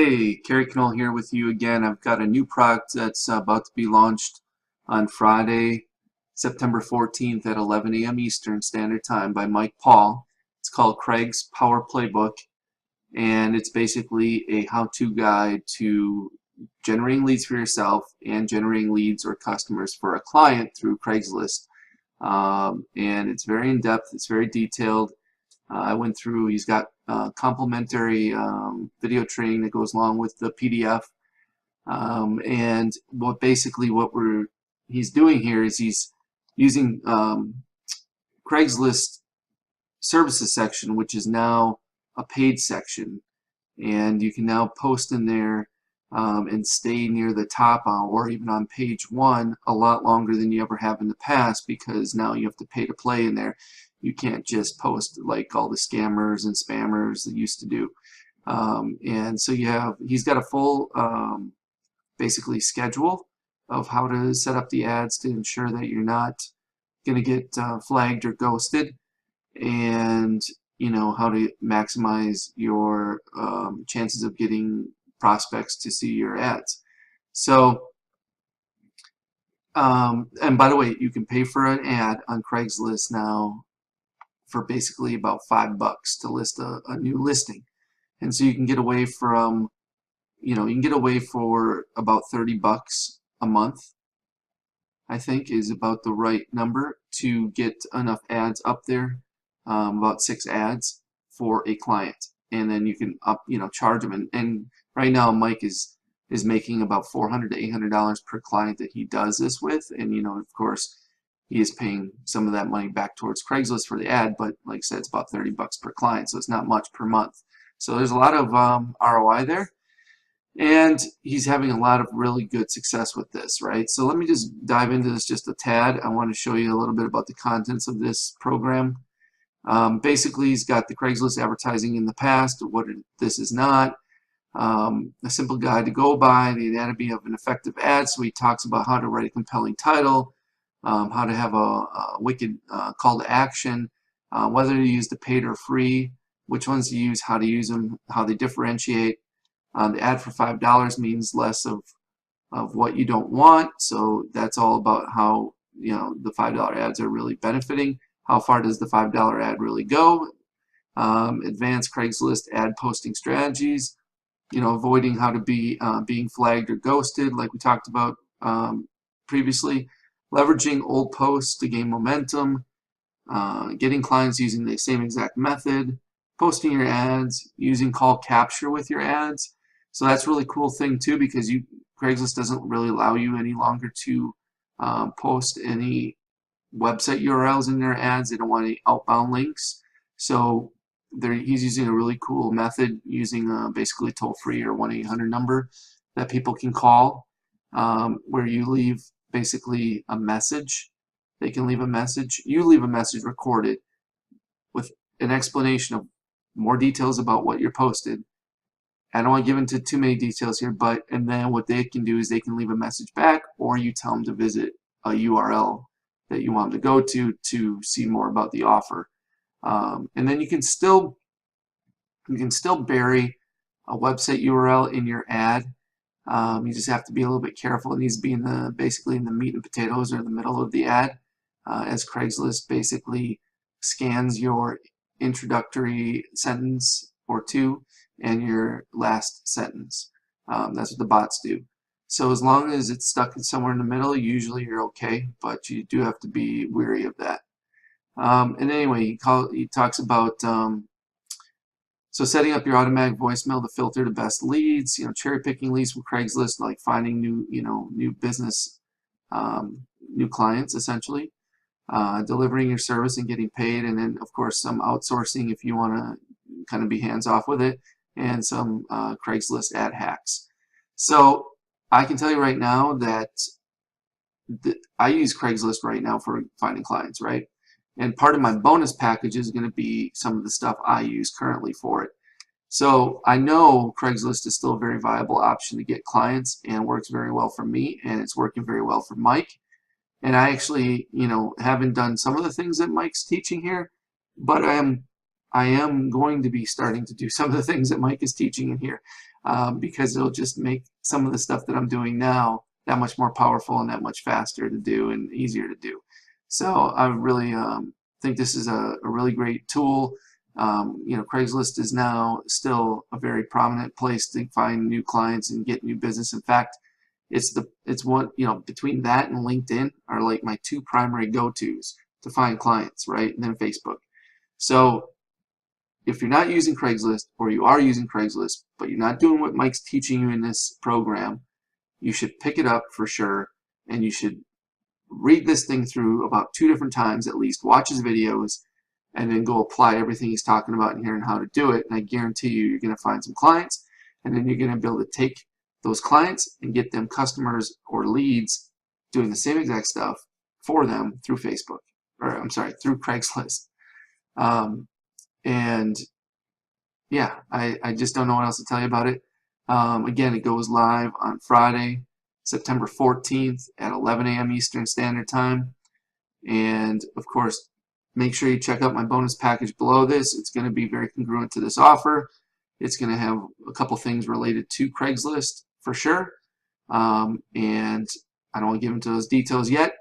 Hey, Kerry Knoll here with you again. I've got a new product that's about to be launched on Friday, September 14th at 11 a.m. Eastern Standard Time by Mike Paul. It's called Craig's Power Playbook, and it's basically a how-to guide to generating leads for yourself and generating leads or customers for a client through Craigslist. And it's very in-depth, it's very detailed. I went through, he's got complimentary video training that goes along with the PDF. And what he's doing here is he's using Craigslist services section, which is now a paid section. And you can now post in there and stay near the top or even on page one a lot longer than you ever have in the past, because now you have to pay to play in there. You can't just post like all the scammers and spammers that used to do. And so he's got a full basically schedule of how to set up the ads to ensure that you're not going to get flagged or ghosted, and how to maximize your chances of getting prospects to see your ads. So and by the way, you can pay for an ad on Craigslist now for basically about $5 to list a new listing. And so you can get away from, you can get away for about $30 a month, I think is about the right number to get enough ads up there, about 6 ads for a client. And then you can charge them. And right now Mike is making about $400 to $800 per client that he does this with. And of course, he is paying some of that money back towards Craigslist for the ad, but like I said, it's about $30 per client, so it's not much per month. So there's a lot of ROI there, and he's having a lot of really good success with this, right? So let me just dive into this just a tad. I want to show you a little bit about the contents of this program. Basically, he's got the Craigslist advertising in the past, what this is not, a simple guide to go by, the anatomy of an effective ad. So he talks about how to write a compelling title, how to have a wicked call to action, whether to use the paid or free, which ones to use, how to use them, how they differentiate. The ad for $5 means less of what you don't want, so that's all about how the $5 ads are really benefiting. How far does the $5 ad really go? Advanced Craigslist ad posting strategies, avoiding how to be being flagged or ghosted, like we talked about previously. Leveraging old posts to gain momentum, getting clients using the same exact method, posting your ads, using call capture with your ads. So that's a really cool thing too, because Craigslist doesn't really allow you any longer to post any website URLs in their ads. They don't want any outbound links. So he's using a really cool method, using basically a toll-free or 1-800 number that people can call, where you leave basically a message. They can leave a message. You leave a message recorded with an explanation of more details about what you're posted. I don't want to give into too many details here, and then what they can do is they can leave a message back, or you tell them to visit a URL that you want them to go to see more about the offer. And then you can still bury a website URL in your ad. You just have to be a little bit careful. It needs to be basically in the meat and potatoes, or in the middle of the ad, as Craigslist basically scans your introductory sentence or two and your last sentence. That's what the bots do. So as long as it's stuck somewhere in the middle, usually you're okay, but you do have to be wary of that. And anyway, he talks about so setting up your automatic voicemail to filter the best leads, cherry picking leads from Craigslist, like finding new business, new clients essentially, delivering your service and getting paid, and then of course some outsourcing if you want to kind of be hands off with it, and some Craigslist ad hacks. So I can tell you right now that I use Craigslist right now for finding clients, right? And part of my bonus package is going to be some of the stuff I use currently for it. So I know Craigslist is still a very viable option to get clients, and works very well for me, and it's working very well for Mike. And I actually, haven't done some of the things that Mike's teaching here, but I am going to be starting to do some of the things that Mike is teaching in here. because it'll just make some of the stuff that I'm doing now that much more powerful and that much faster to do and easier to do. So I really think this is a really great tool. You know, Craigslist is now still a very prominent place to find new clients and get new business. In fact, it's one, you know, between that and LinkedIn are like my two primary go-tos to find clients, right? And then Facebook. So if you're not using Craigslist, or you are using Craigslist, but you're not doing what Mike's teaching you in this program, you should pick it up for sure, and you should read this thing through about 2 different times at least, watch his videos, and then go apply everything he's talking about in here and how to do it. And I guarantee you, you're going to find some clients, and then you're going to be able to take those clients and get them customers or leads doing the same exact stuff for them through Facebook, or I'm sorry, through Craigslist. And yeah, I just don't know what else to tell you about it. Again, it goes live on Friday, September 14th at 11 a.m. Eastern Standard Time. And of course, make sure you check out my bonus package below this. It's going to be very congruent to this offer. It's going to have a couple things related to Craigslist for sure. And I don't want to give into those details yet.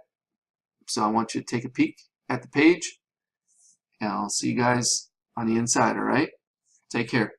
So I want you to take a peek at the page. And I'll see you guys on the inside, all right? Take care.